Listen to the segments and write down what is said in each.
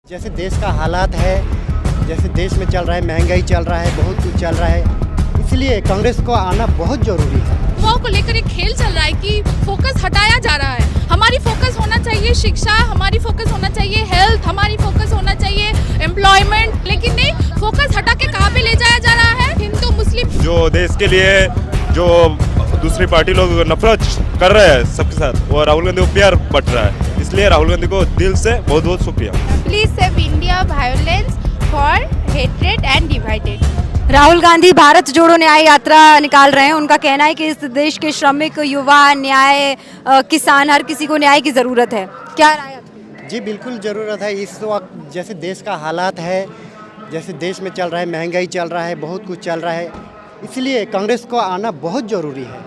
जैसे देश का हालात है, जैसे देश में चल रहा है, महंगाई चल रहा है, बहुत कुछ चल रहा है, इसलिए कांग्रेस को आना बहुत जरूरी है। युवाओं को लेकर एक खेल चल रहा है कि फोकस हटाया जा रहा है। हमारी फोकस होना चाहिए शिक्षा, हमारी फोकस होना चाहिए हेल्थ, हमारी फोकस होना चाहिए एम्प्लॉयमेंट, लेकिन नहीं, फोकस हटा के कहाँ पे ले जाया जा रहा है? हिंदू मुस्लिम जो देश के लिए जो दूसरी पार्टी लोग नफरत कर रहे हैं सबके साथ, वो राहुल गांधी को प्यार बट रहा है, इसलिए राहुल गांधी को दिल से बहुत बहुत शुक्रिया। Please save India violence for hatred and divided. Rahul Gandhi Bharat जोड़ो न्याय यात्रा निकाल रहे हैं। उनका कहना है कि इस देश के श्रमिक, युवा, न्याय, किसान, हर किसी को न्याय की ज़रूरत है। क्या राय है आपकी? जी बिल्कुल ज़रूरत है। इस वक्त जैसे देश का हालात है, जैसे देश में चल रहा है, महंगाई चल रहा है, बहुत कुछ चल रहा है, इसलिए कांग्रेस को आना बहुत ज़रूरी है।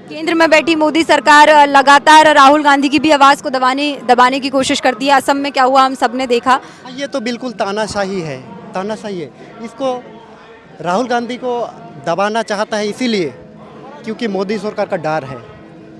केंद्र में बैठी मोदी सरकार लगातार राहुल गांधी की भी आवाज़ को दबाने की कोशिश करती है। असम में क्या हुआ हम सब ने देखा। ये तो बिल्कुल तानाशाही है, तानाशाही है। इसको राहुल गांधी को दबाना चाहता है इसीलिए क्योंकि मोदी सरकार का डर है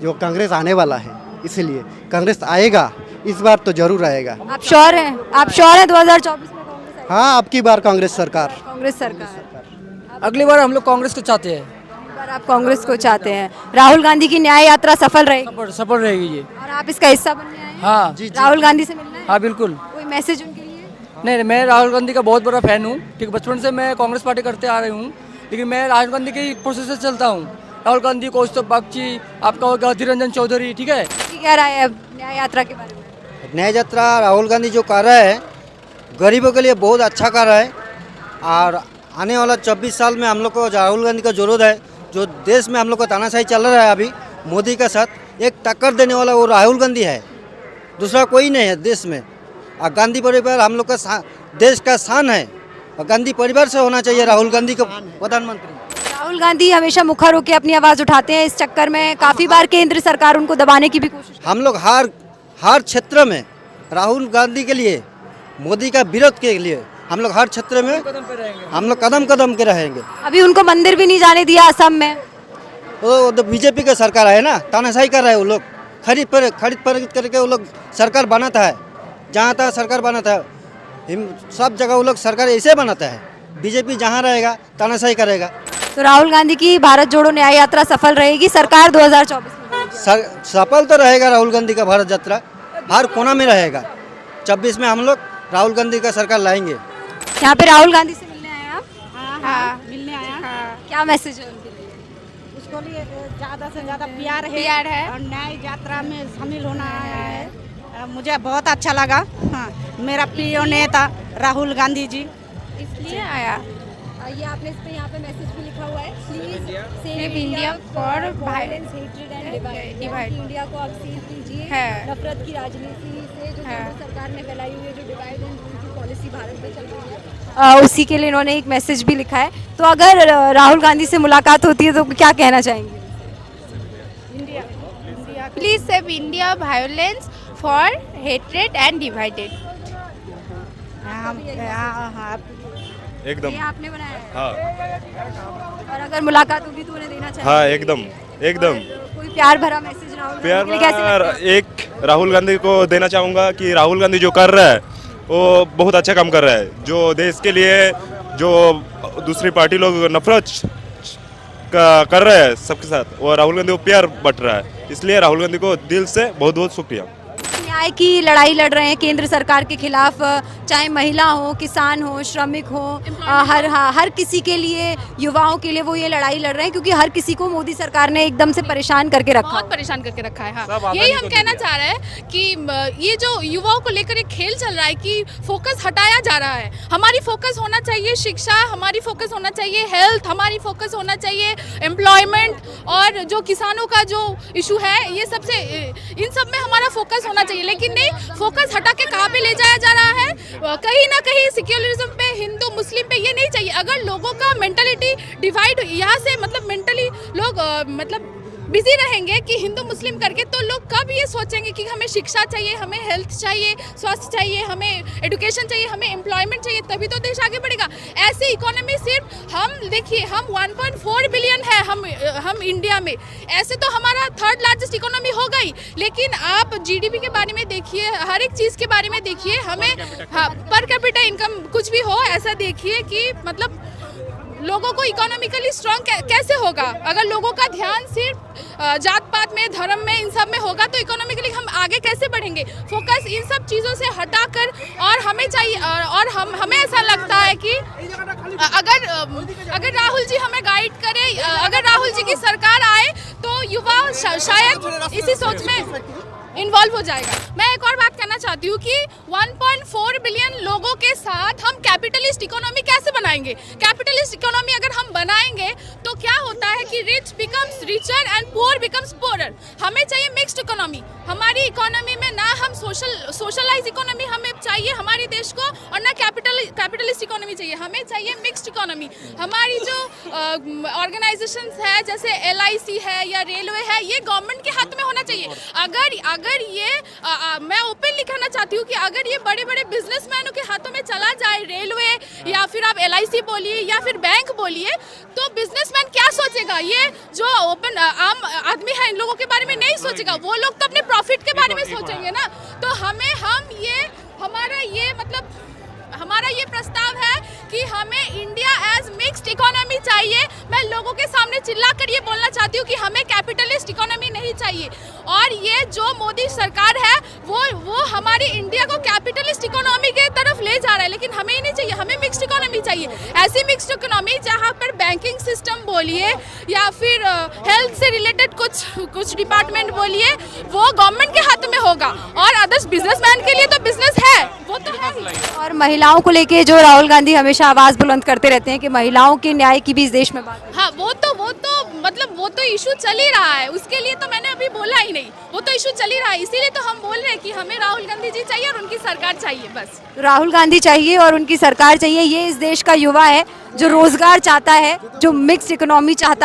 जो कांग्रेस आने वाला है, इसीलिए कांग्रेस आएगा, इस बार तो जरूर आएगा। आप श्योर हैं? आप श्योर हैं 2024 में कांग्रेस आएगी? हाँ, अब की बार कांग्रेस सरकार। कांग्रेस सरकार। अगली बार हम लोग कांग्रेस को चाहते हैं। इस बार आप कांग्रेस को चाहते हैं। राहुल गांधी की न्याय यात्रा सफल रहेगी सफल रहेगी ये। और आप इसका हिस्सा बनने आए हैं? हाँ राहुल गांधी से मिलना है? हाँ बिल्कुल। कोई मैसेज उनके लिए? नहीं, मैं राहुल गांधी का बहुत बड़ा फैन हूँ, ठीक, बचपन से मैं कांग्रेस पार्टी करते आ रही हूँ, लेकिन मैं राहुल गांधी के प्रोसेस से चलता हूँ। राहुल गांधी, कौस्तुभ बागची, आपका होगा अधीर रंजन चौधरी, ठीक है। क्या राय है न्याय यात्रा के बारे में? न्याय यात्रा राहुल गांधी जो कर रहा है गरीबों के लिए बहुत अच्छा कर रहा है, और आने वाला 24 साल में हम लोग को राहुल गांधी का जरूरत है। जो देश में हम लोग को तानाशाही चल रहा है अभी मोदी का साथ, एक टक्कर देने वाला वो राहुल गांधी है, दूसरा कोई नहीं है देश में। और गांधी परिवार हम लोग का देश का शान है, और गांधी परिवार से होना चाहिए राहुल गांधी को प्रधानमंत्री। राहुल गांधी हमेशा मुखर होकर अपनी आवाज़ उठाते हैं, इस चक्कर में काफ़ी बार केंद्र सरकार उनको दबाने की भी कोशिश। हम लोग हर क्षेत्र में राहुल गांधी के लिए, मोदी का विरोध के लिए हम लोग हर क्षेत्र में हम लोग कदम कदम के रहेंगे। अभी उनको मंदिर भी नहीं जाने दिया असम में। वो तो बीजेपी का सरकार है ना, तानाशाही कर रहा है वो लोग। खरीद फरीद करके वो लोग सरकार बनाता है, जहाँ तक सरकार बनाता है सब जगह वो लोग सरकार ऐसे बनाता है। बीजेपी जहाँ रहेगा तानाशाही करेगा। तो राहुल गांधी की भारत जोड़ो न्याय यात्रा सफल रहेगी, सरकार 2024 में सफल तो रहेगा राहुल गांधी का भारत यात्रा, हर कोना में रहेगा। 26 में हम लोग राहुल गांधी का सरकार लाएंगे। यहाँ पे राहुल गांधी से मिलने आए आप? हाँ, मिलने आया। क्या मैसेज है उनके लिए? उसको लिए ज़्यादा से ज़्यादा प्यार है और न्याय यात्रा में शामिल होना आया है। मुझे बहुत अच्छा लगा। हाँ, मेरा प्रिय नेता राहुल गांधी जी, इसलिए आया। ये आपने इस पे यहाँ पे मैसेज भी लिखा हुआ है, please save India for violence, hatred and divide. India को आप सीज दीजिए नफरत की राजनीति से जो केंद्र सरकार ने फैलाई हुई है, जो डिवाइड एंड रूल की पॉलिसी भारत में चल रही है, उसी के लिए इन्होंने एक मैसेज भी लिखा है। तो अगर राहुल गांधी से मुलाकात होती है तो क्या कहना चाहेंगे? Please save India violence for hatred and divided. एकदम। ये आपने बनाया है? हाँ और अगर मुलाकात होगी तो उन्हें देना चाहिए? हाँ, एकदम एकदम। कोई प्यार भरा मैसेज राहुल गांधी के लिए कैसे लगता है? एक राहुल गांधी को देना चाहूँगा कि राहुल गांधी जो कर रहा है वो बहुत अच्छा काम कर रहा है। जो देश के लिए जो दूसरी पार्टी लोग नफरत कर रहे हैं सबके साथ, वो राहुल गांधी को प्यार बट रहा है, इसलिए राहुल गांधी को दिल से बहुत बहुत शुक्रिया। न्याय की लड़ाई लड़ रहे हैं केंद्र सरकार के खिलाफ, चाहे महिला हो, किसान हो, श्रमिक हो, हर किसी के लिए, युवाओं के लिए वो ये लड़ाई लड़ रहे हैं क्योंकि हर किसी को मोदी सरकार ने एकदम से परेशान करके रखा, बहुत परेशान करके रखा है। हाँ, यही हम कहना चाह रहे हैं कि ये जो युवाओं को लेकर एक खेल चल रहा है कि फोकस हटाया जा रहा है। हमारी फोकस होना चाहिए शिक्षा, हमारी फोकस होना चाहिए हेल्थ, हमारी फोकस होना चाहिए एम्प्लॉयमेंट, और जो किसानों का जो इशू है, ये सबसे इन सब में हमारा फोकस होना चाहिए। लेकिन नहीं, फोकस हटा के कहाँ पे ले जाया जा रहा है? कहीं ना कहीं सिक्योरिज्म पे, हिंदू मुस्लिम पे, ये नहीं चाहिए। अगर लोगों का मेंटालिटी डिवाइड यहाँ से, मतलब मेंटली लोग मतलब बिजी रहेंगे कि हिंदू मुस्लिम करके, तो लोग कब ये सोचेंगे कि हमें शिक्षा चाहिए, हमें हेल्थ चाहिए, स्वास्थ्य चाहिए, हमें एजुकेशन चाहिए, हमें एम्प्लॉयमेंट चाहिए, तभी तो देश आगे बढ़ेगा। ऐसी इकोनॉमी सिर्फ हम देखिए, हम 1.4 बिलियन है हम इंडिया में, ऐसे तो हमारा थर्ड लार्जेस्ट इकोनॉमी हो गई। लेकिन आप जीडीपी के बारे में देखिए, हर एक चीज़ के बारे में देखिए, हमें पर कैपिटा इनकम कुछ भी हो, ऐसा देखिए कि मतलब लोगों को इकोनॉमिकली स्ट्रांग कैसे होगा। अगर लोगों का ध्यान सिर्फ जात पात में, धर्म में, इन सब में होगा तो इकोनॉमिकली हम आगे कैसे बढ़ेंगे। फोकस इन सब चीज़ों से हटाकर, और हमें चाहिए, और हमें ऐसा लगता है कि अगर राहुल जी हमें गाइड करे, अगर राहुल जी की सरकार आए तो युवा शायद इसी सोच में इन्वॉल्व हो जाएगा। मैं एक और बात कहना चाहती हूँ कि 1.4 बिलियन लोगों के साथ हम कैपिटलिस्ट इकोनॉमी कैसे बनाएंगे। कैपिटलिस्ट इकोनॉमी अगर हम बनाएंगे तो क्या होता है कि rich becomes richer and poor becomes poorer. हमें चाहिए मिक्स्ड इकोनॉमी। हमारी इकोनॉमी में ना हम सोशलाइज इकोनॉमी हमें चाहिए हमारे देश को, और ना कैपिटलिस्ट इकोनॉमी चाहिए, हमें चाहिए मिक्स्ड इकोनॉमी। हमारी जो ऑर्गेनाइजेशंस है जैसे LIC है या रेलवे है, ये गवर्नमेंट के हाथ में होना चाहिए। अगर ये मैं ओपनली कहना चाहती हूँ कि अगर ये बड़े बड़े बिजनेसमैनों के हाथों में चला जाए, रेलवे या फिर आप LIC बोलिए या फिर बैंक बोलिए, तो बिजनेसमैन क्या सोचेगा। ये जो आम आदमी है इन लोगों के बारे में नहीं सोचेगा, वो लोग तो अपने प्रॉफिट के बारे में सोचेंगे ना। तो हमारा ये प्रस्ताव है कि हमें इंडिया एज मिक्स्ड इकोनॉमी चाहिए। मैं लोगों के सामने चिल्ला कर ये बोलना चाहती हूँ कि हमें कैपिटलिस्ट इकोनॉमी नहीं चाहिए, और ये जो मोदी सरकार है वो हमारी इंडिया को कैपिटलिस्ट इकोनॉमी के तरफ ले जा रहा है, लेकिन हमें ही नहीं चाहिए, हमें मिक्स्ड इकोनॉमी चाहिए। ऐसी मिक्स्ड इकोनॉमी जहाँ पर बैंकिंग सिस्टम बोलिए या फिर हेल्थ से रिलेटेड कुछ डिपार्टमेंट बोलिए, वो गवर्नमेंट के हाथ में होगा, और अदर्स बिजनेसमैन के लिए तो बिजनेस है, वो तो है ही। और महिलाओं को लेके जो राहुल गांधी हमेशा आवाज़ बुलंद करते रहते हैं कि महिलाओं के न्याय की भी इस देश में बात है। हाँ, वो तो इशू चल ही रहा है, उसके लिए तो मैंने अभी बोला ही नहीं, वो तो इशू चल ही रहा है। इसीलिए तो हम बोल रहे हैं कि हमें राहुल गांधी जी चाहिए और उनकी सरकार चाहिए। बस राहुल गांधी चाहिए और उनकी सरकार चाहिए। ये इस देश का युवा है जो रोजगार चाहता है, जो मिक्स इकोनॉमी चाहता है।